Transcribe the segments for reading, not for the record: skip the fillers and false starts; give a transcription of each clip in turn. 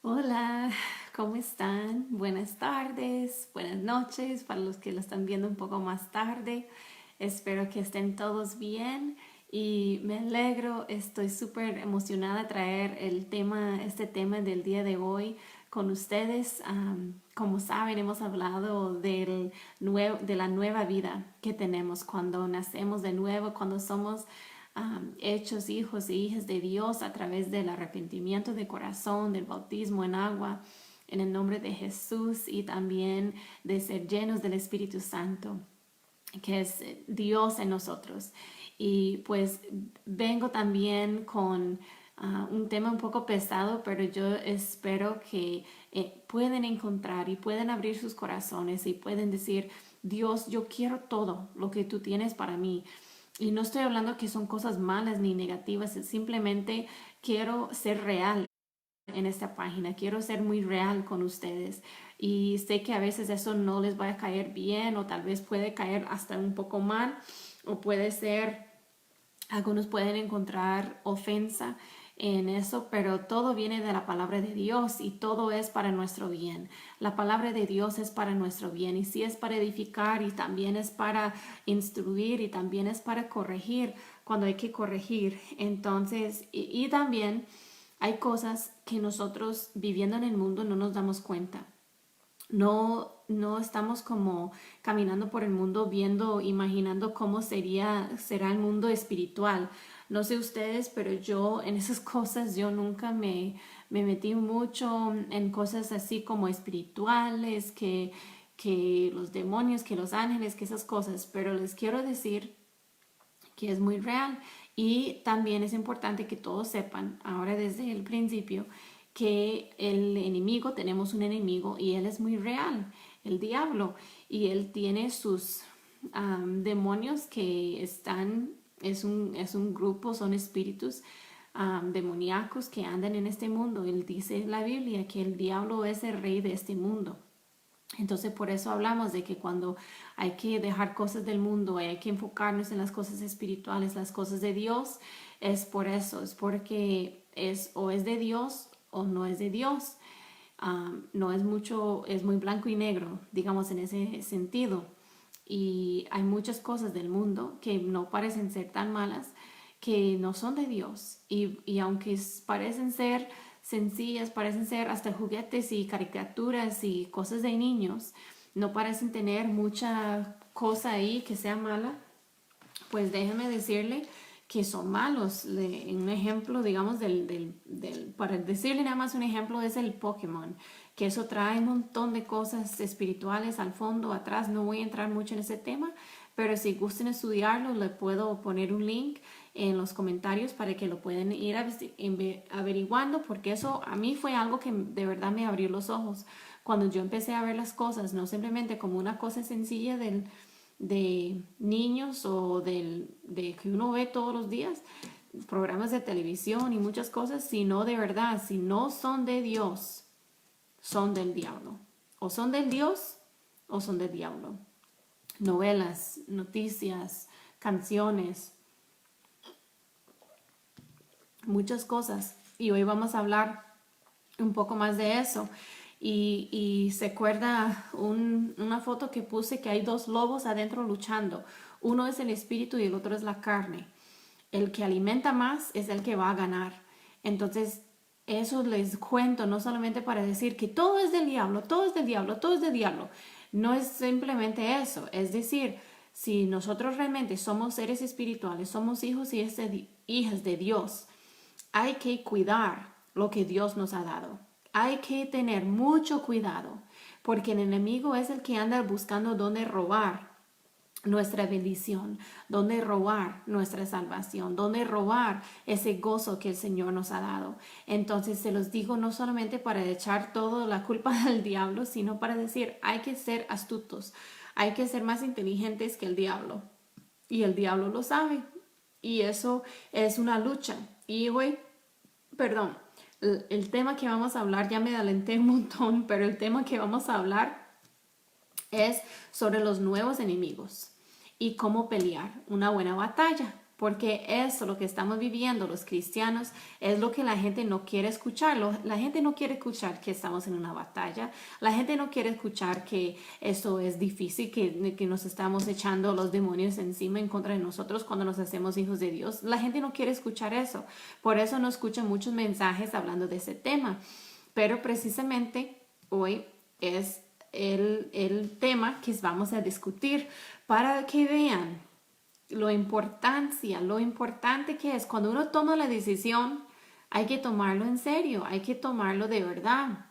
Hola, ¿cómo están? Buenas tardes, buenas noches para los que lo están viendo un poco más tarde. Espero que estén todos bien y me alegro, estoy súper emocionada de traer este tema del día de hoy con ustedes. Como saben, hemos hablado de la nueva vida que tenemos cuando nacemos de nuevo, cuando somos hechos hijos e hijas de Dios a través del arrepentimiento de corazón, del bautismo en agua, en el nombre de Jesús y también de ser llenos del Espíritu Santo, que es Dios en nosotros. Y pues vengo también con un tema un poco pesado, pero yo espero que pueden encontrar y pueden abrir sus corazones y pueden decir, Dios, yo quiero todo lo que tú tienes para mí. Y no estoy hablando que son cosas malas ni negativas, simplemente quiero ser real en esta página, quiero ser muy real con ustedes. Y sé que a veces eso no les va a caer bien o tal vez puede caer hasta un poco mal o puede ser, algunos pueden encontrar ofensa en eso, pero todo viene de la palabra de Dios y todo es para nuestro bien. La palabra de Dios es para nuestro bien y sí es para edificar y también es para instruir y también es para corregir cuando hay que corregir. Entonces, y también hay cosas que nosotros viviendo en el mundo no nos damos cuenta. No estamos como caminando por el mundo viendo, imaginando cómo será el mundo espiritual. No sé ustedes, pero yo en esas cosas yo nunca me metí mucho en cosas así como espirituales, que los demonios, que los ángeles, que esas cosas. Pero les quiero decir que es muy real. Y también es importante que todos sepan, ahora desde el principio, que el enemigo, tenemos un enemigo y él es muy real, el diablo, y él tiene sus demonios que están, es un grupo, son espíritus demoníacos que andan en este mundo. Él dice en la Biblia que el diablo es el rey de este mundo. Entonces por eso hablamos de que cuando hay que dejar cosas del mundo, hay que enfocarnos en las cosas espirituales, las cosas de Dios, es por eso, es porque es o es de Dios o no es de Dios. No es mucho, es muy blanco y negro, digamos en ese sentido. Y hay muchas cosas del mundo que no parecen ser tan malas, que no son de Dios. Y aunque parecen ser sencillas, parecen ser hasta juguetes y caricaturas y cosas de niños, no parecen tener mucha cosa ahí que sea mala, pues déjeme decirle que son malos. Un ejemplo, digamos, para decirle nada más un ejemplo, es el Pokémon, que eso trae un montón de cosas espirituales al fondo, atrás. No voy a entrar mucho en ese tema, pero si gusten estudiarlo, le puedo poner un link en los comentarios para que lo puedan ir averiguando, porque eso a mí fue algo que de verdad me abrió los ojos cuando yo empecé a ver las cosas, no simplemente como una cosa sencilla de niños o de que uno ve todos los días, programas de televisión y muchas cosas, sino de verdad, si no son de Dios, son del diablo. O son del Dios o son del diablo. Novelas, noticias, canciones, muchas cosas. Y hoy vamos a hablar un poco más de eso. Y se acuerda una foto que puse que hay dos lobos adentro luchando. Uno es el espíritu y el otro es la carne. El que alimenta más es el que va a ganar. Entonces, eso les cuento no solamente para decir que todo es del diablo, todo es del diablo, todo es del diablo. No es simplemente eso. Es decir, si nosotros realmente somos seres espirituales, somos hijos y hijas de Dios, hay que cuidar lo que Dios nos ha dado. Hay que tener mucho cuidado, porque el enemigo es el que anda buscando dónde robar nuestra bendición, dónde robar nuestra salvación, dónde robar ese gozo que el Señor nos ha dado. Entonces se los digo no solamente para echar toda la culpa al diablo, sino para decir, hay que ser astutos, hay que ser más inteligentes que el diablo. Y el diablo lo sabe. Y eso es una lucha. Y hoy, perdón, el tema que vamos a hablar, ya me adelanté un montón, pero el tema que vamos a hablar es sobre los nuevos enemigos y cómo pelear una buena batalla. porque eso, lo que estamos viviendo los cristianos, es lo que la gente no quiere escuchar. La gente no quiere escuchar que estamos en una batalla. La gente no quiere escuchar que esto es difícil, que nos estamos echando los demonios encima en contra de nosotros cuando nos hacemos hijos de Dios. La gente no quiere escuchar eso. Por eso no escuchan muchos mensajes hablando de ese tema. Pero precisamente hoy es el tema que vamos a discutir para que vean lo importante que es. Cuando uno toma la decisión, hay que tomarlo en serio, hay que tomarlo de verdad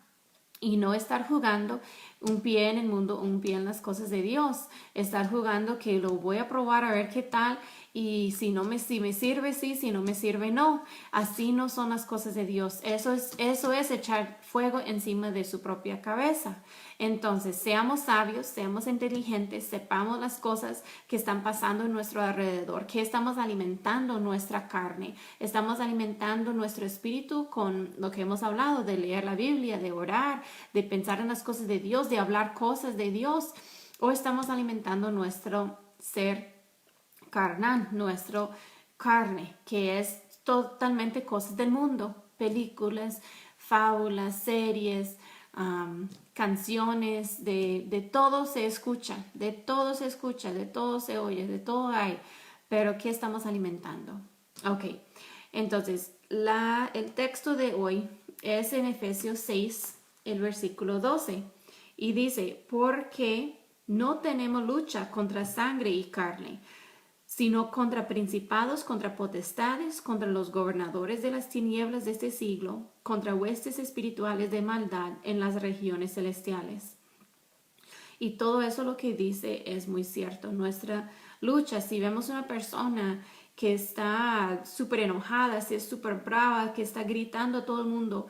y no estar jugando un pie en el mundo, un pie en las cosas de Dios. Estar jugando que lo voy a probar a ver qué tal y si me sirve, sí, si no me sirve, no. Así no son las cosas de Dios. Eso es echar fuego encima de su propia cabeza. Entonces, seamos sabios, seamos inteligentes, sepamos las cosas que están pasando en nuestro alrededor, que estamos alimentando nuestra carne, estamos alimentando nuestro espíritu con lo que hemos hablado, de leer la Biblia, de orar, de pensar en las cosas de Dios, de hablar cosas de Dios, o estamos alimentando nuestro ser carnal, nuestro carne, que es totalmente cosas del mundo, películas, fábulas, series, canciones, de todo se escucha, de todo se escucha, de todo se oye, de todo hay, pero ¿qué estamos alimentando? Ok, entonces el texto de hoy es en Efesios 6, el versículo 12, y dice, porque no tenemos lucha contra sangre y carne, sino contra principados, contra potestades, contra los gobernadores de las tinieblas de este siglo, contra huestes espirituales de maldad en las regiones celestiales. Y todo eso lo que dice es muy cierto. Nuestra lucha, si vemos una persona que está súper enojada, si es súper brava, que está gritando a todo el mundo,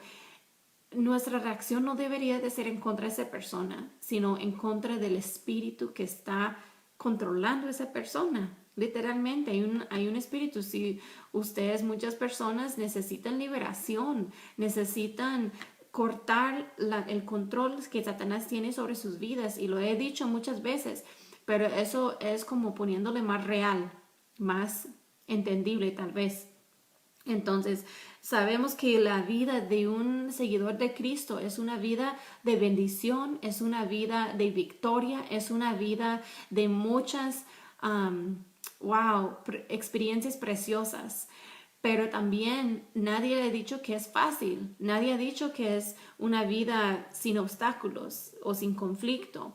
nuestra reacción no debería de ser en contra de esa persona, sino en contra del espíritu que está controlando a esa persona. Literalmente hay un espíritu. Si ustedes, muchas personas necesitan liberación, necesitan cortar el control que Satanás tiene sobre sus vidas, y lo he dicho muchas veces, pero eso es como poniéndole más real, más entendible tal vez. Entonces, sabemos que la vida de un seguidor de Cristo es una vida de bendición, es una vida de victoria, es una vida de muchas, experiencias preciosas. Pero también nadie le ha dicho que es fácil, nadie ha dicho que es una vida sin obstáculos o sin conflicto.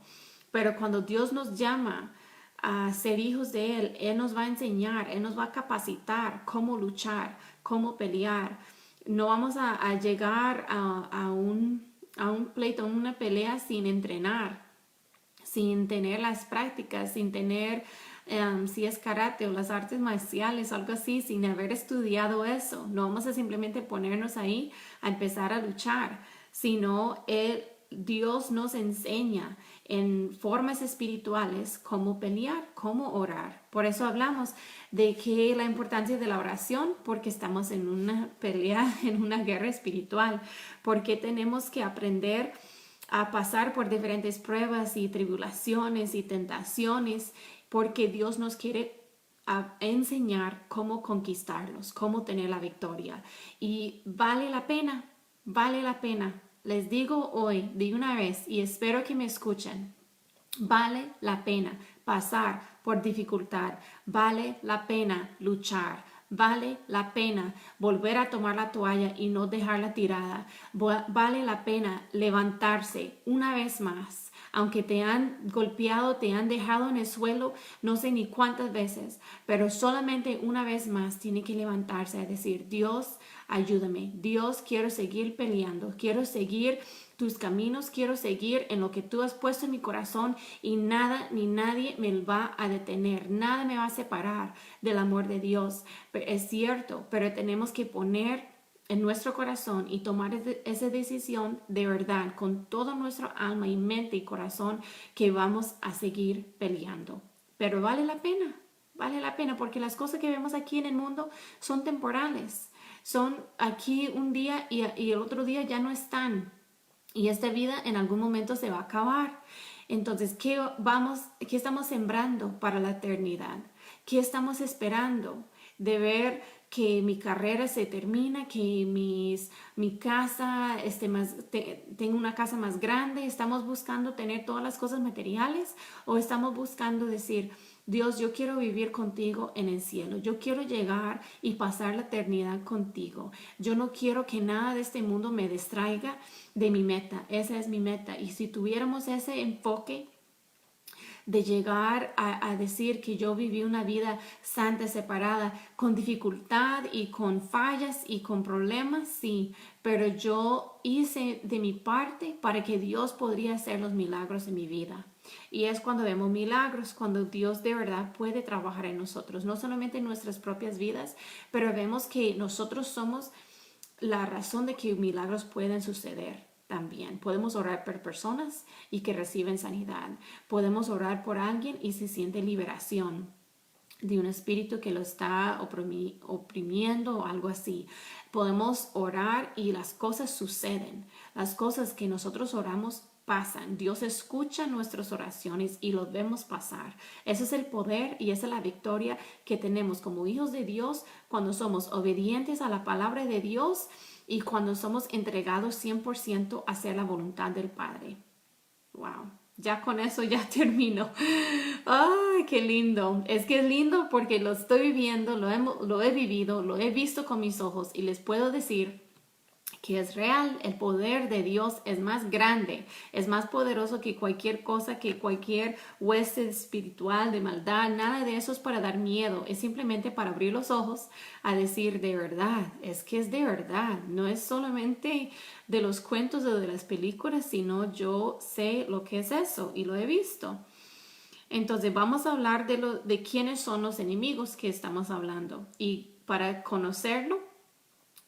Pero cuando Dios nos llama a ser hijos de Él nos va a enseñar, Él nos va a capacitar cómo luchar, cómo pelear. No vamos a llegar a un pleito, a una pelea sin entrenar, sin tener las prácticas, sin tener, si es karate o las artes marciales, algo así, sin haber estudiado eso. No vamos a simplemente ponernos ahí a empezar a luchar, sino Dios nos enseña en formas espirituales cómo pelear, cómo orar. Por eso hablamos de que la importancia de la oración, porque estamos en una pelea, en una guerra espiritual, porque tenemos que aprender a pasar por diferentes pruebas y tribulaciones y tentaciones, porque Dios nos quiere enseñar cómo conquistarlos, cómo tener la victoria. Y vale la pena, vale la pena. Les digo hoy de una vez y espero que me escuchen. Vale la pena pasar por dificultad, vale la pena luchar, vale la pena volver a tomar la toalla y no dejarla tirada, vale la pena levantarse una vez más, aunque te han golpeado, te han dejado en el suelo, no sé ni cuántas veces, pero solamente una vez más tiene que levantarse a decir, Dios, ayúdame, Dios, quiero seguir peleando, quiero seguir tus caminos, quiero seguir en lo que tú has puesto en mi corazón y nada ni nadie me va a detener, nada me va a separar del amor de Dios. Pero es cierto, pero tenemos que poner en nuestro corazón y tomar esa decisión de verdad con todo nuestro alma y mente y corazón que vamos a seguir peleando. Pero vale la pena porque las cosas que vemos aquí en el mundo son temporales, son aquí un día y el otro día ya no están. Y esta vida en algún momento se va a acabar. Entonces, ¿qué estamos sembrando para la eternidad? ¿Qué estamos esperando? de ver que mi carrera se termina, que mi casa tengo una casa más grande. ¿Estamos buscando tener todas las cosas materiales o estamos buscando decir, Dios, yo quiero vivir contigo en el cielo, yo quiero llegar y pasar la eternidad contigo, yo no quiero que nada de este mundo me distraiga de mi meta, esa es mi meta? Y si tuviéramos ese enfoque de llegar a decir que yo viví una vida santa, separada, con dificultad y con fallas y con problemas, sí, pero yo hice de mi parte para que Dios podría hacer los milagros en mi vida. Y es cuando vemos milagros, cuando Dios de verdad puede trabajar en nosotros, no solamente en nuestras propias vidas, pero vemos que nosotros somos la razón de que milagros pueden suceder. También podemos orar por personas y que reciben sanidad. Podemos orar por alguien y se siente liberación de un espíritu que lo está oprimiendo o algo así. Podemos orar y las cosas suceden. Las cosas que nosotros oramos pasan. Dios escucha nuestras oraciones y los vemos pasar. Ese es el poder y esa es la victoria que tenemos como hijos de Dios cuando somos obedientes a la palabra de Dios y cuando somos entregados 100% a hacer la voluntad del Padre. Wow. Ya con eso ya termino. ¡Ay, qué lindo! Es que es lindo porque lo estoy viviendo, lo he vivido, lo he visto con mis ojos y les puedo decir que es real. El poder de Dios es más grande, es más poderoso que cualquier cosa, que cualquier hueste espiritual de maldad. Nada de eso es para dar miedo, es simplemente para abrir los ojos a decir de verdad, es que es de verdad, no es solamente de los cuentos o de las películas, sino yo sé lo que es eso y lo he visto. Entonces vamos a hablar de quiénes son los enemigos que estamos hablando, y para conocerlo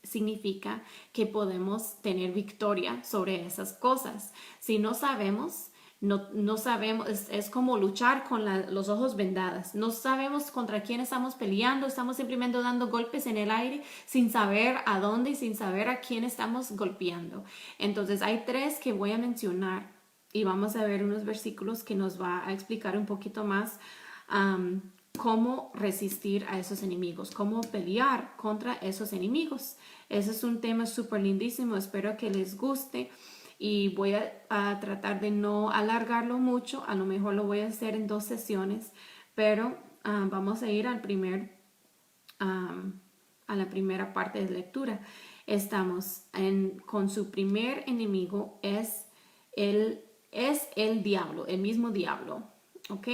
significa que podemos tener victoria sobre esas cosas. Si no sabemos, no sabemos, es como luchar con los ojos vendados. No sabemos contra quién estamos peleando, estamos simplemente dando golpes en el aire sin saber a dónde y sin saber a quién estamos golpeando. Entonces hay tres que voy a mencionar y vamos a ver unos versículos que nos va a explicar un poquito más cómo resistir a esos enemigos, cómo pelear contra esos enemigos. Ese es un tema súper lindísimo, espero que les guste y voy a tratar de no alargarlo mucho, a lo mejor lo voy a hacer en 2 sesiones, pero vamos a ir a la primera parte de lectura. Estamos con su primer enemigo, es el diablo, el mismo diablo, ¿ok?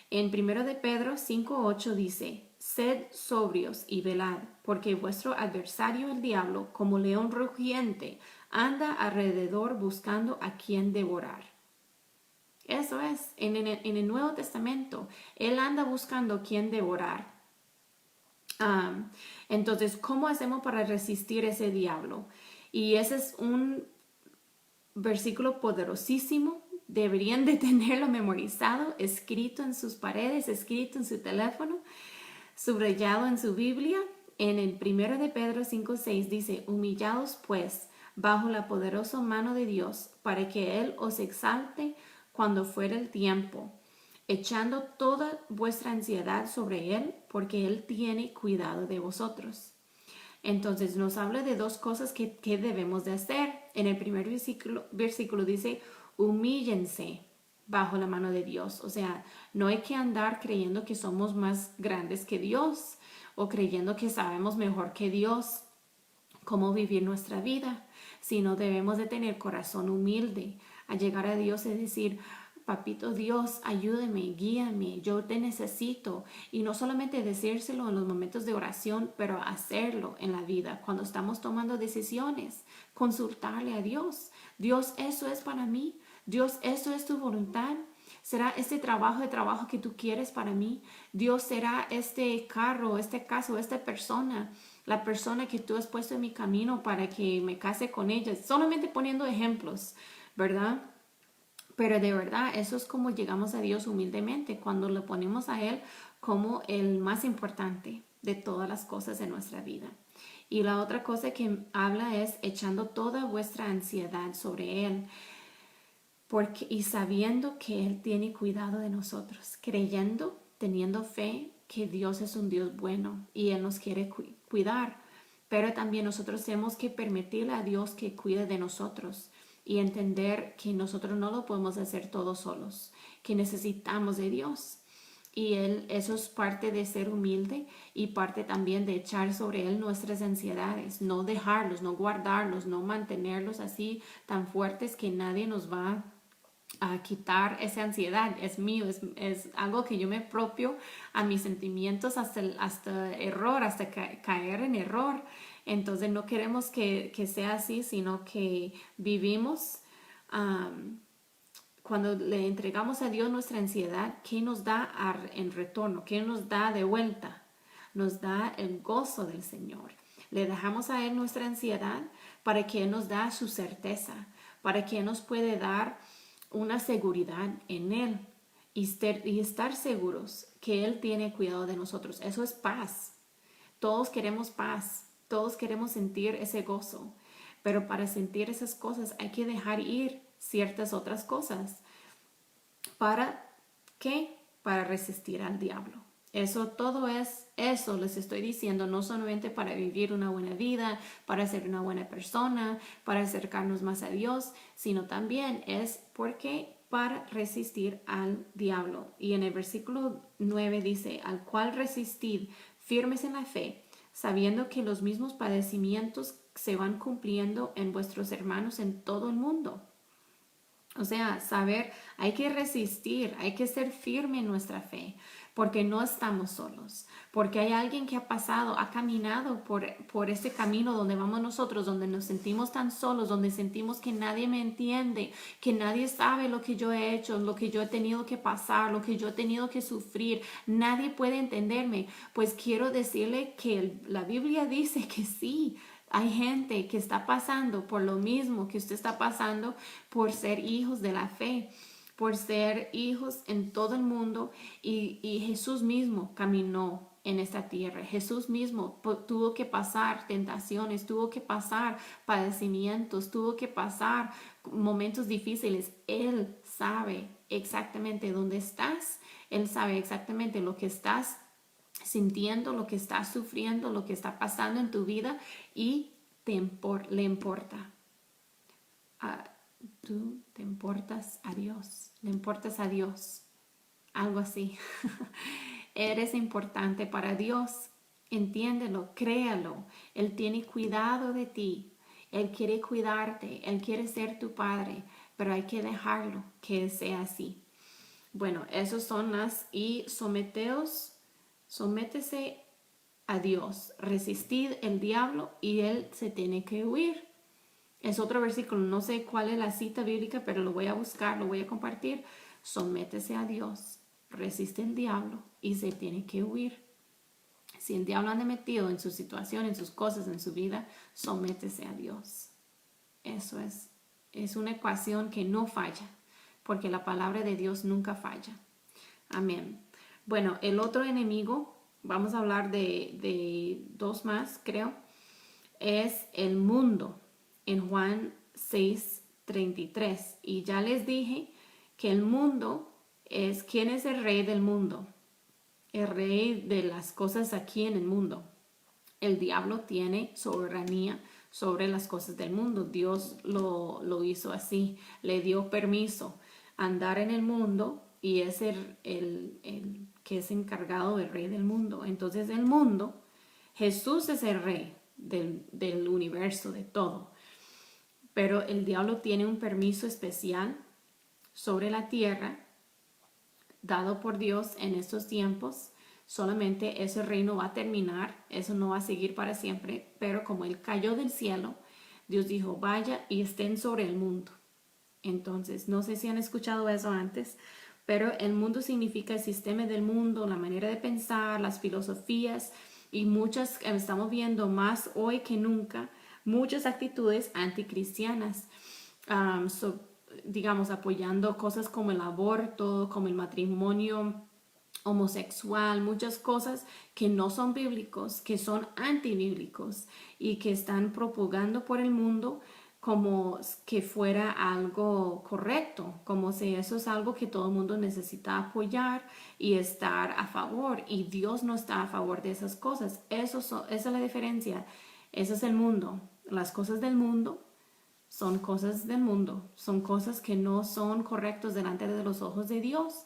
En 1 de Pedro 5:8 dice, sed sobrios y velad, porque vuestro adversario el diablo, como león rugiente, anda alrededor buscando a quien devorar. Eso es, en el Nuevo Testamento, él anda buscando a quien devorar. Entonces, ¿cómo hacemos para resistir ese diablo? Y ese es un versículo poderosísimo. Deberían de tenerlo memorizado, escrito en sus paredes, escrito en su teléfono, subrayado en su Biblia. En el 1 de Pedro 5:6 dice, humillaos pues bajo la poderosa mano de Dios, para que Él os exalte cuando fuere el tiempo, echando toda vuestra ansiedad sobre Él, porque Él tiene cuidado de vosotros. Entonces nos habla de 2 cosas que debemos de hacer. En el primer versículo dice, humíllense bajo la mano de Dios. O sea, no hay que andar creyendo que somos más grandes que Dios o creyendo que sabemos mejor que Dios cómo vivir nuestra vida, sino debemos de tener corazón humilde a llegar a Dios y decir, papito Dios, ayúdame, guíame, yo te necesito. Y no solamente decírselo en los momentos de oración, pero hacerlo en la vida, cuando estamos tomando decisiones, consultarle a Dios. Dios, eso es para mí. Dios, eso es tu voluntad. ¿Será este trabajo que tú quieres para mí? Dios, ¿será este carro, este caso, esta persona, la persona que tú has puesto en mi camino para que me case con ella? Solamente poniendo ejemplos, ¿verdad? Pero de verdad, eso es como llegamos a Dios humildemente, cuando lo ponemos a Él como el más importante de todas las cosas de nuestra vida. Y la otra cosa que habla es echando toda vuestra ansiedad sobre Él, y sabiendo que Él tiene cuidado de nosotros, creyendo, teniendo fe que Dios es un Dios bueno y Él nos quiere cuidar, pero también nosotros tenemos que permitirle a Dios que cuide de nosotros y entender que nosotros no lo podemos hacer todos solos, que necesitamos de Dios. Y eso es parte de ser humilde y parte también de echar sobre Él nuestras ansiedades, no dejarlos, no guardarlos, no mantenerlos así tan fuertes que nadie nos va a quitar esa ansiedad. Es mío, es algo que yo me propio a mis sentimientos hasta error, hasta caer en error. Entonces no queremos que sea así, sino que vivimos cuando le entregamos a Dios nuestra ansiedad. ¿Qué nos da en retorno? ¿Qué nos da de vuelta? Nos da el gozo del Señor. Le dejamos a Él nuestra ansiedad para que Él nos da su certeza, para que Él nos puede dar una seguridad en Él y estar seguros que Él tiene cuidado de nosotros. Eso es paz. Todos queremos paz, todos queremos sentir ese gozo, pero para sentir esas cosas hay que dejar ir ciertas otras cosas. ¿Para qué? Para resistir al diablo. Todo eso les estoy diciendo, no solamente para vivir una buena vida, para ser una buena persona, para acercarnos más a Dios, sino también es porque para resistir al diablo. Y en el versículo 9 dice, al cual resistid firmes en la fe, sabiendo que los mismos padecimientos se van cumpliendo en vuestros hermanos en todo el mundo. O sea, saber, hay que resistir, hay que ser firme en nuestra fe, porque no estamos solos, porque hay alguien que ha pasado, ha caminado por ese camino donde vamos nosotros, donde nos sentimos tan solos, donde sentimos que nadie me entiende, que nadie sabe lo que yo he hecho, lo que yo he tenido que pasar, lo que yo he tenido que sufrir, nadie puede entenderme. Pues quiero decirle que la Biblia dice que sí. Hay gente que está pasando por lo mismo que usted está pasando por ser hijos de la fe, por ser hijos en todo el mundo y Jesús mismo caminó en esta tierra. Jesús mismo tuvo que pasar tentaciones, tuvo que pasar padecimientos, tuvo que pasar momentos difíciles. Él sabe exactamente dónde estás, Él sabe exactamente lo que estás sintiendo, lo que estás sufriendo, lo que está pasando en tu vida y le importa. Tú te importas a Dios, le importas a Dios, algo así. Eres importante para Dios, entiéndelo, créalo. Él tiene cuidado de ti, Él quiere cuidarte, Él quiere ser tu padre, pero hay que dejarlo que sea así. Bueno, esos son y sométese a Dios, resistid el diablo y él se tiene que huir. Es otro versículo, no sé cuál es la cita bíblica, pero lo voy a buscar, lo voy a compartir. Sométese a Dios, resiste el diablo y se tiene que huir. Si el diablo anda metido en su situación, en sus cosas, en su vida, sométese a Dios. Eso es una ecuación que no falla, porque la palabra de Dios nunca falla. Amén. Bueno, el otro enemigo, vamos a hablar de dos más, creo, es el mundo, en Juan 6:33. Y ya les dije que el mundo ¿quién es el rey del mundo? El rey de las cosas aquí en el mundo. El diablo tiene soberanía sobre las cosas del mundo. Dios lo hizo así, le dio permiso a andar en el mundo y es el que es encargado del rey del mundo. Entonces el mundo, Jesús es el rey del universo, de todo. Pero el diablo tiene un permiso especial sobre la tierra dado por Dios en estos tiempos. Solamente ese reino va a terminar, eso no va a seguir para siempre, pero como él cayó del cielo, Dios dijo, vaya y estén sobre el mundo. Entonces, no sé si han escuchado eso antes, pero el mundo significa el sistema del mundo, la manera de pensar, las filosofías y muchas, estamos viendo más hoy que nunca, muchas actitudes anticristianas. Digamos, apoyando cosas como el aborto, como el matrimonio homosexual, muchas cosas que no son bíblicos, que son antibíblicos y que están propagando por el mundo como que fuera algo correcto, como si eso es algo que todo el mundo necesita apoyar y estar a favor, y Dios no está a favor de esas cosas. Esa es la diferencia. Eso es el mundo. Las cosas del mundo son cosas del mundo, son cosas que no son correctos delante de los ojos de Dios.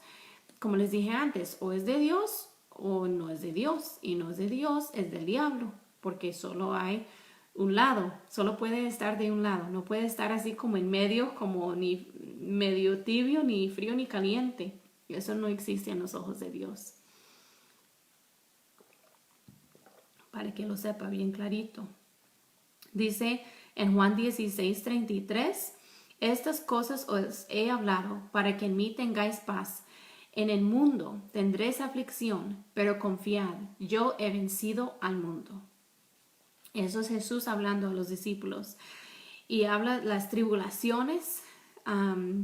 Como les dije antes, o es de Dios o no es de Dios, y no es de Dios, es del diablo, porque solo hay un lado, solo puede estar de un lado, no puede estar así como en medio, como ni medio tibio, ni frío, ni caliente. Eso no existe en los ojos de Dios. Para que lo sepa bien clarito. Dice en Juan 16:33, estas cosas os he hablado para que en mí tengáis paz. En el mundo tendréis aflicción, pero confiad, yo he vencido al mundo. Eso es Jesús hablando a los discípulos. Y habla las tribulaciones,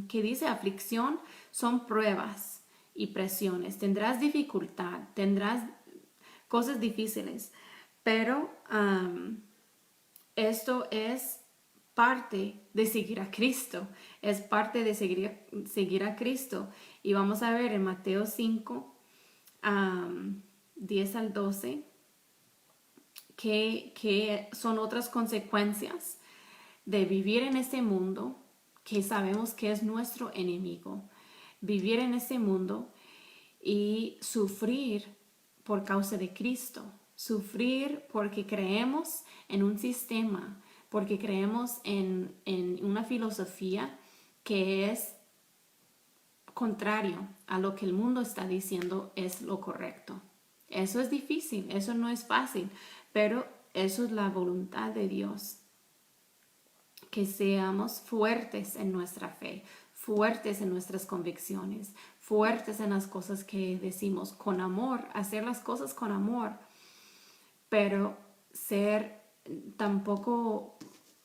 que dice aflicción, son pruebas y presiones. Tendrás dificultad, tendrás cosas difíciles, pero esto es parte de seguir a Cristo, es parte de seguir a Cristo. Y vamos a ver en Mateo 5, 10 al 12, que son otras consecuencias de vivir en este mundo que sabemos que es nuestro enemigo. Vivir en este mundo y sufrir por causa de Cristo. Sufrir porque creemos en un sistema, porque creemos en una filosofía que es contrario a lo que el mundo está diciendo es lo correcto. Eso es difícil, eso no es fácil, pero eso es la voluntad de Dios. Que seamos fuertes en nuestra fe, fuertes en nuestras convicciones, fuertes en las cosas que decimos con amor, hacer las cosas con amor, pero ser tampoco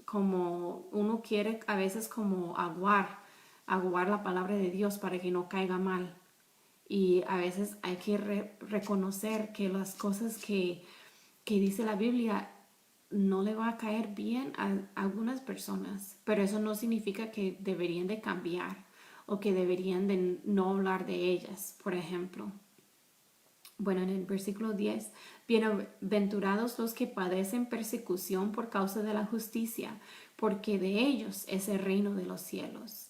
como uno quiere a veces como aguar la palabra de Dios para que no caiga mal. Y a veces hay que reconocer que las cosas que dice la Biblia no le va a caer bien a algunas personas, pero eso no significa que deberían de cambiar o que deberían de no hablar de ellas, por ejemplo. Bueno, en el versículo 10, bienaventurados los que padecen persecución por causa de la justicia, porque de ellos es el reino de los cielos.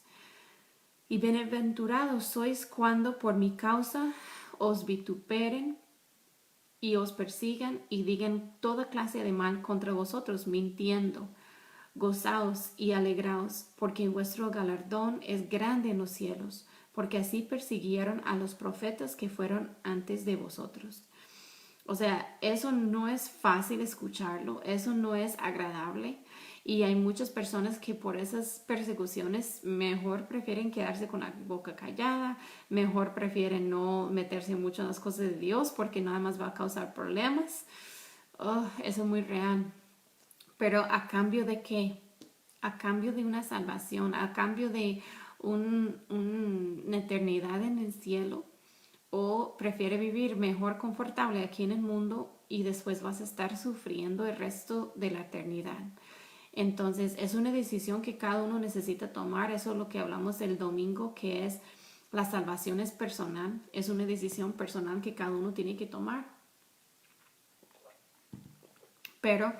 Y bienaventurados sois cuando por mi causa os vituperen y os persigan y digan toda clase de mal contra vosotros, mintiendo. Gozaos y alegraos, porque vuestro galardón es grande en los cielos, porque así persiguieron a los profetas que fueron antes de vosotros. O sea, eso no es fácil escucharlo, eso no es agradable, y hay muchas personas que por esas persecuciones mejor prefieren quedarse con la boca callada, mejor prefieren no meterse mucho en las cosas de Dios porque nada más va a causar problemas. Eso es muy real. Pero ¿a cambio de qué? A cambio de una salvación, a cambio de una eternidad en el cielo. ¿O prefiere vivir mejor confortable aquí en el mundo y después vas a estar sufriendo el resto de la eternidad? Entonces es una decisión que cada uno necesita tomar. Eso es lo que hablamos el domingo, que es la salvación es personal. Es una decisión personal que cada uno tiene que tomar. Pero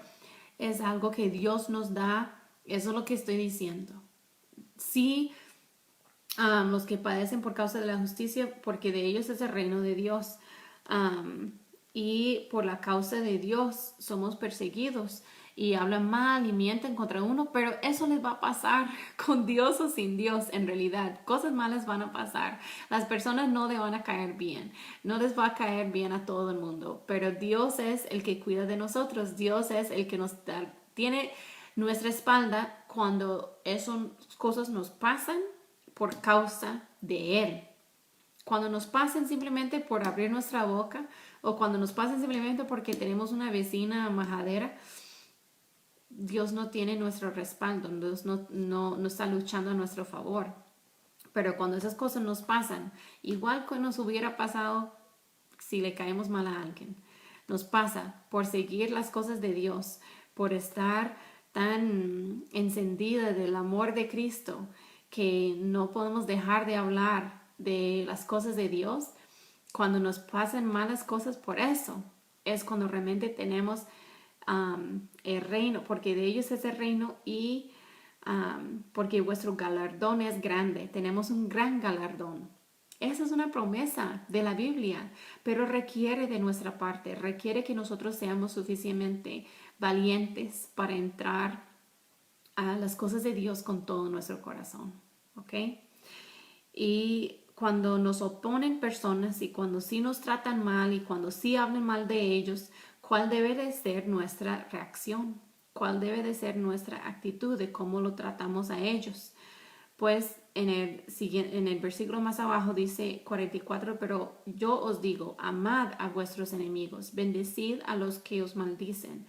es algo que Dios nos da. Eso es lo que estoy diciendo. Sí, los que padecen por causa de la justicia, porque de ellos es el reino de Dios. Y por la causa de Dios somos perseguidos y hablan mal y mienten contra uno, pero eso les va a pasar con Dios o sin Dios. En realidad, cosas malas van a pasar. Las personas no le van a caer bien, no les va a caer bien a todo el mundo, pero Dios es el que cuida de nosotros. Dios es el que nos tiene nuestra espalda cuando esas cosas nos pasan por causa de Él. Cuando nos pasen simplemente por abrir nuestra boca, o cuando nos pasen simplemente porque tenemos una vecina majadera, Dios no tiene nuestro respaldo, Dios no está luchando a nuestro favor. Pero cuando esas cosas nos pasan, igual que nos hubiera pasado si le caemos mal a alguien, nos pasa por seguir las cosas de Dios, por estar tan encendida del amor de Cristo que no podemos dejar de hablar de las cosas de Dios. Cuando nos pasan malas cosas por eso, es cuando realmente tenemos el reino, porque de ellos es el reino y porque vuestro galardón es grande. Tenemos un gran galardón. Esa es una promesa de la Biblia, pero requiere de nuestra parte, requiere que nosotros seamos suficientemente valientes para entrar a las cosas de Dios con todo nuestro corazón, ¿ok? Y cuando nos oponen personas y cuando sí nos tratan mal y cuando sí hablan mal de ellos, ¿cuál debe de ser nuestra reacción? ¿Cuál debe de ser nuestra actitud de cómo lo tratamos a ellos? Pues en el versículo más abajo dice 44, pero yo os digo, amad a vuestros enemigos, bendecid a los que os maldicen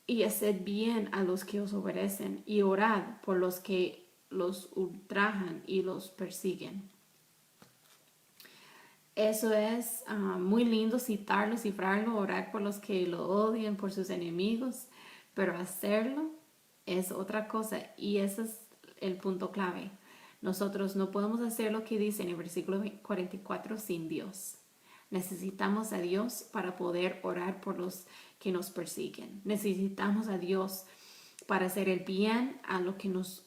y haced bien a los que os obedecen y orad por los que los ultrajan y los persiguen. Eso es muy lindo citarlo, cifrarlo, orar por los que lo odian, por sus enemigos, pero hacerlo es otra cosa y ese es el punto clave. Nosotros no podemos hacer lo que dice en el versículo 44 sin Dios. Necesitamos a Dios para poder orar por los que nos persiguen. Necesitamos a Dios para hacer el bien a los que nos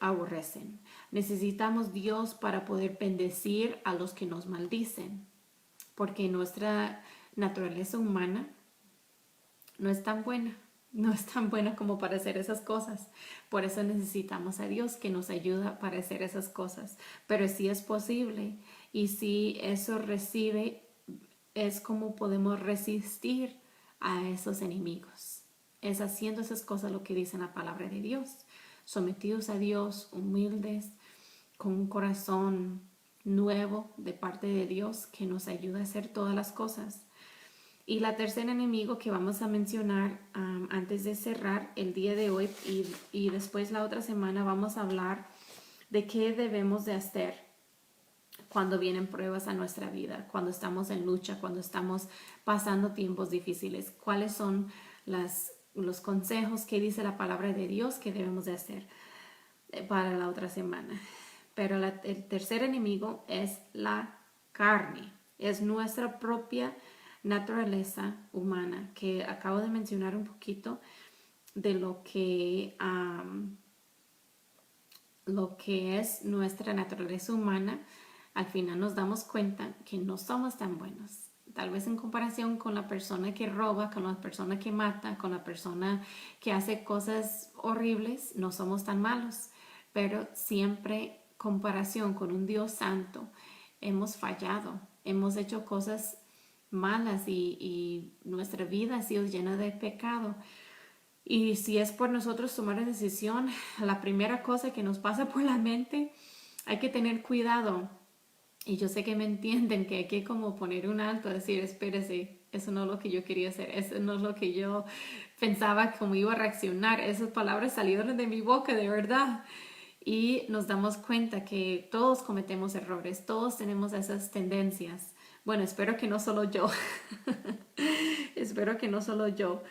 aborrecen. Necesitamos Dios para poder bendecir a los que nos maldicen, porque nuestra naturaleza humana no es tan buena, no es tan buena como para hacer esas cosas. Por eso necesitamos a Dios que nos ayuda para hacer esas cosas. Pero sí es posible y si eso recibe, es como podemos resistir a esos enemigos. Es haciendo esas cosas lo que dice la palabra de Dios. Sometidos a Dios, humildes, con un corazón nuevo de parte de Dios que nos ayuda a hacer todas las cosas. Y la tercer enemigo que vamos a mencionar antes de cerrar el día de hoy y después la otra semana vamos a hablar de qué debemos de hacer cuando vienen pruebas a nuestra vida, cuando estamos en lucha, cuando estamos pasando tiempos difíciles. ¿Cuáles son los consejos que dice la palabra de Dios que debemos de hacer para la otra semana? Pero el tercer enemigo es la carne, es nuestra propia naturaleza humana, que acabo de mencionar un poquito de lo que es nuestra naturaleza humana. Al final nos damos cuenta que no somos tan buenos. Tal vez en comparación con la persona que roba, con la persona que mata, con la persona que hace cosas horribles, no somos tan malos. Pero siempre comparación con un Dios santo, hemos fallado, hemos hecho cosas malas y nuestra vida ha sido llena de pecado. Y si es por nosotros tomar la decisión, la primera cosa que nos pasa por la mente, hay que tener cuidado. Y yo sé que me entienden que hay que como poner un alto, decir, espérese, eso no es lo que yo quería hacer, eso no es lo que yo pensaba cómo iba a reaccionar. Esas palabras salieron de mi boca, de verdad. Y nos damos cuenta que todos cometemos errores, todos tenemos esas tendencias. Bueno, espero que no solo yo. Espero que no solo yo.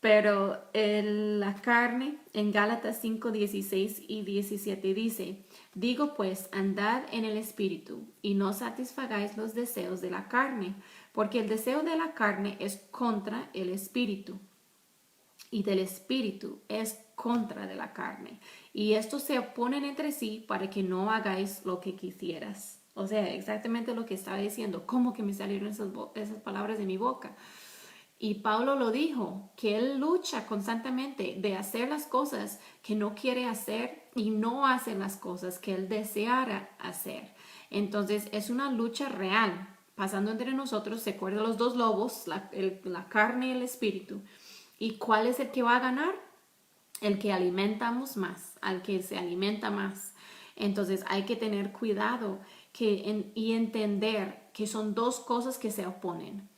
Pero la carne en Gálatas 5, 16 y 17 dice, digo pues, andad en el espíritu y no satisfagáis los deseos de la carne, porque el deseo de la carne es contra el espíritu y del espíritu es contra de la carne. Y estos se oponen entre sí para que no hagáis lo que quisieras. O sea, exactamente lo que estaba diciendo. ¿Cómo que me salieron esas palabras de mi boca? Y Pablo lo dijo, que él lucha constantemente de hacer las cosas que no quiere hacer y no hace las cosas que él deseara hacer. Entonces es una lucha real. Pasando entre nosotros, se acuerdan los dos lobos, la carne y el espíritu. ¿Y cuál es el que va a ganar? El que alimentamos más, al que se alimenta más. Entonces hay que tener cuidado y entender que son dos cosas que se oponen.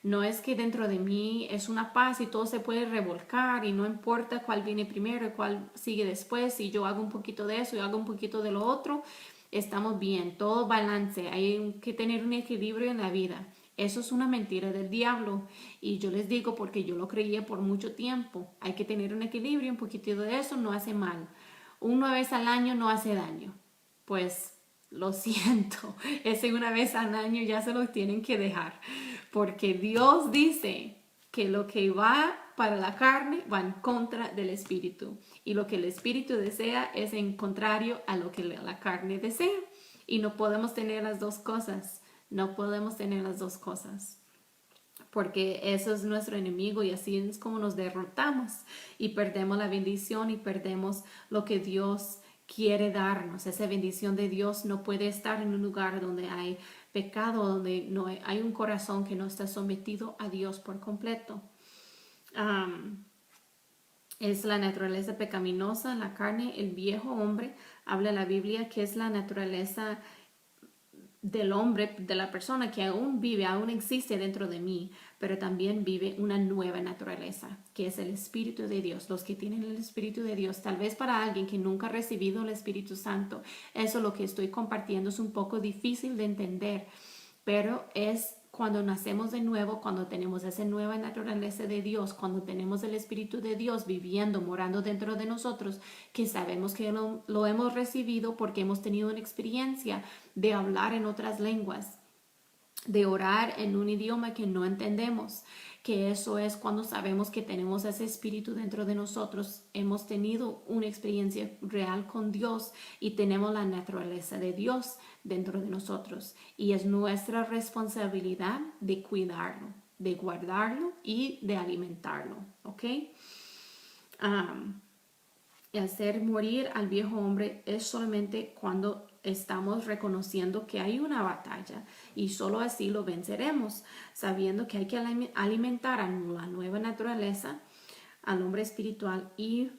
No es que dentro de mí es una paz y todo se puede revolcar y no importa cuál viene primero y cuál sigue después. Si yo hago un poquito de eso y hago un poquito de lo otro, estamos bien, todo balance. Hay que tener un equilibrio en la vida. Eso es una mentira del diablo y yo les digo porque yo lo creía por mucho tiempo. Hay que tener un equilibrio, un poquitito de eso no hace mal. Una vez al año no hace daño. Pues lo siento, ese una vez al año ya se lo tienen que dejar porque Dios dice que lo que va para la carne va en contra del espíritu y lo que el espíritu desea es en contrario a lo que la carne desea y no podemos tener las dos cosas. No podemos tener las dos cosas, porque eso es nuestro enemigo y así es como nos derrotamos y perdemos la bendición y perdemos lo que Dios quiere darnos. Esa bendición de Dios no puede estar en un lugar donde hay pecado, donde no hay un corazón que no está sometido a Dios por completo. Es la naturaleza pecaminosa, la carne, el viejo hombre. Habla la Biblia que es la naturaleza del hombre, de la persona que aún vive, aún existe dentro de mí, pero también vive una nueva naturaleza, que es el Espíritu de Dios. Los que tienen el Espíritu de Dios, tal vez para alguien que nunca ha recibido el Espíritu Santo, eso lo que estoy compartiendo es un poco difícil de entender, pero es cuando nacemos de nuevo, cuando tenemos esa nueva naturaleza de Dios, cuando tenemos el Espíritu de Dios viviendo, morando dentro de nosotros, que sabemos que lo hemos recibido porque hemos tenido una experiencia de hablar en otras lenguas, de orar en un idioma que no entendemos, que eso es cuando sabemos que tenemos ese espíritu dentro de nosotros, hemos tenido una experiencia real con Dios y tenemos la naturaleza de Dios dentro de nosotros y es nuestra responsabilidad de cuidarlo, de guardarlo y de alimentarlo, ¿ok? Hacer morir al viejo hombre es solamente cuando estamos reconociendo que hay una batalla y solo así lo venceremos, sabiendo que hay que alimentar a la nueva naturaleza, al hombre espiritual y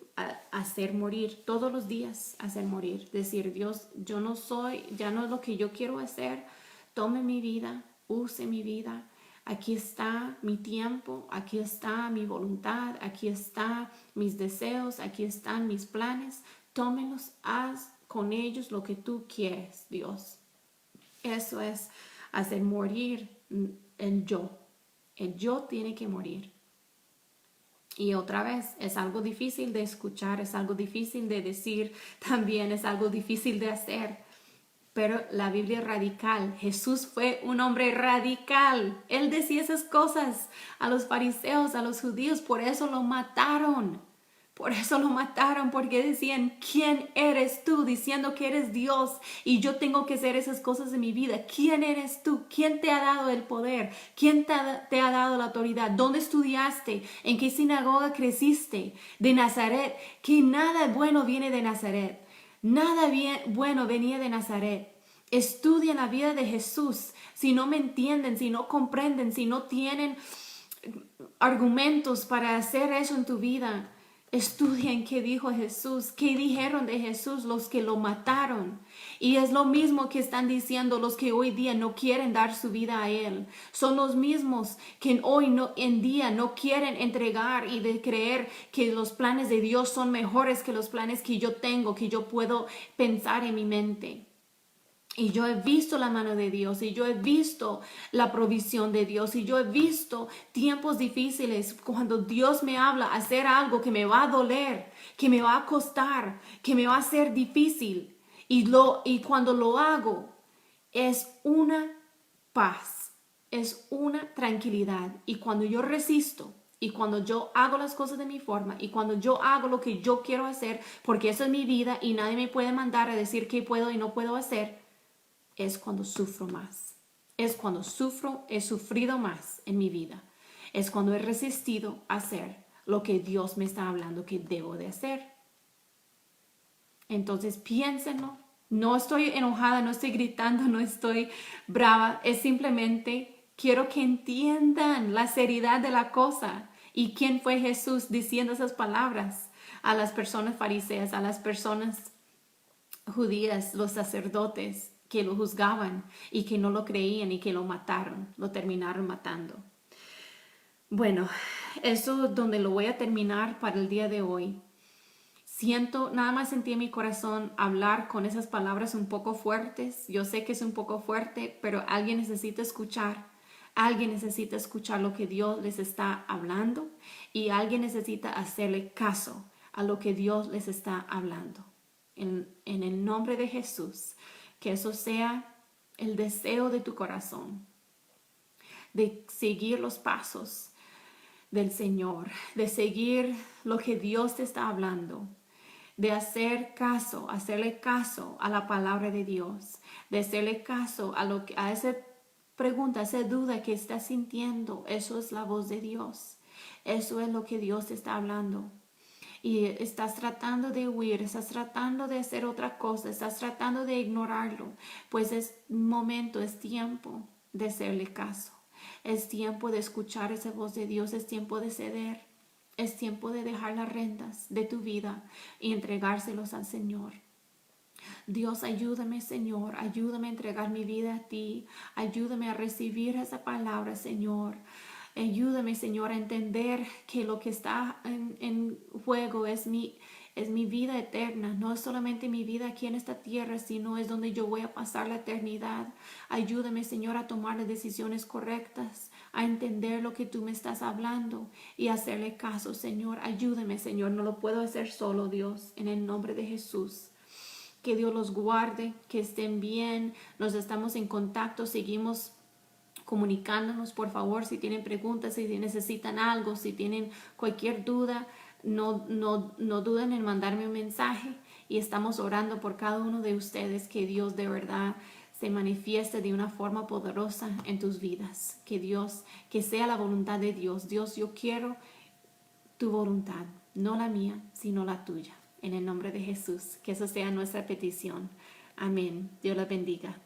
hacer morir todos los días, hacer morir, decir Dios, yo no soy, ya no es lo que yo quiero hacer, tome mi vida, use mi vida. Aquí está mi tiempo, aquí está mi voluntad, aquí están mis deseos, aquí están mis planes. Tómelos, haz con ellos lo que tú quieres, Dios. Eso es hacer morir el yo. El yo tiene que morir. Y otra vez, es algo difícil de escuchar, es algo difícil de decir, también es algo difícil de hacer. Pero la Biblia es radical. Jesús fue un hombre radical. Él decía esas cosas a los fariseos, a los judíos. Por eso lo mataron. Por eso lo mataron, porque decían, ¿quién eres tú? Diciendo que eres Dios y yo tengo que hacer esas cosas en mi vida. ¿Quién eres tú? ¿Quién te ha dado el poder? ¿Quién te ha dado la autoridad? ¿Dónde estudiaste? ¿En qué sinagoga creciste? De Nazaret. Que nada bueno viene de Nazaret. Nada bueno venía de Nazaret. Estudian la vida de Jesús. Si no me entienden, si no comprenden, si no tienen argumentos para hacer eso en tu vida, estudien qué dijo Jesús, qué dijeron de Jesús los que lo mataron. Y es lo mismo que están diciendo los que hoy día no quieren dar su vida a Él. Son los mismos que hoy en día no quieren entregar y de creer que los planes de Dios son mejores que los planes que yo tengo, que yo puedo pensar en mi mente. Y yo he visto la mano de Dios y yo he visto la provisión de Dios y yo he visto tiempos difíciles cuando Dios me habla a hacer algo que me va a doler, que me va a costar, que me va a ser difícil. Y cuando lo hago es una paz, es una tranquilidad. Y cuando yo resisto y cuando yo hago las cosas de mi forma y cuando yo hago lo que yo quiero hacer, porque eso es mi vida y nadie me puede mandar a decir qué puedo y no puedo hacer, es cuando sufro más. Es cuando he sufrido más en mi vida. Es cuando he resistido a hacer lo que Dios me está hablando que debo de hacer. Entonces piénsenlo. No estoy enojada, no estoy gritando, no estoy brava. Es simplemente quiero que entiendan la seriedad de la cosa. ¿Y quién fue Jesús diciendo esas palabras a las personas fariseas, a las personas judías, los sacerdotes que lo juzgaban y que no lo creían y que lo mataron, lo terminaron matando? Bueno, eso es donde lo voy a terminar para el día de hoy. Nada más sentí en mi corazón hablar con esas palabras un poco fuertes. Yo sé que es un poco fuerte, pero alguien necesita escuchar Alguien necesita escuchar lo que Dios les está hablando y alguien necesita hacerle caso a lo que Dios les está hablando. En el nombre de Jesús, que eso sea el deseo de tu corazón, de seguir los pasos del Señor, de seguir lo que Dios te está hablando, de hacerle caso a la palabra de Dios, de hacerle caso a esa pregunta, esa duda que estás sintiendo. Eso es la voz de Dios. Eso es lo que Dios te está hablando. Y estás tratando de huir, estás tratando de hacer otra cosa, estás tratando de ignorarlo, pues es momento, es tiempo de hacerle caso. Es tiempo de escuchar esa voz de Dios, es tiempo de ceder, es tiempo de dejar las rentas de tu vida y entregárselos al Señor. Dios, ayúdame, Señor, ayúdame a entregar mi vida a ti, ayúdame a recibir esa palabra, Señor. Ayúdame, Señor, a entender que lo que está en juego es mi vida eterna. No es solamente mi vida aquí en esta tierra, sino es donde yo voy a pasar la eternidad. Ayúdame, Señor, a tomar las decisiones correctas, a entender lo que tú me estás hablando y a hacerle caso, Señor. Ayúdame, Señor. No lo puedo hacer solo, Dios, en el nombre de Jesús. Que Dios los guarde, que estén bien. Nos estamos en contacto, seguimos comunicándonos. Por favor, si tienen preguntas, si necesitan algo, si tienen cualquier duda, no duden en mandarme un mensaje, y estamos orando por cada uno de ustedes, que Dios de verdad se manifieste de una forma poderosa en tus vidas. Que sea la voluntad de Dios. Dios, yo quiero tu voluntad, no la mía, sino la tuya. En el nombre de Jesús, que eso sea nuestra petición. Amén. Dios la bendiga.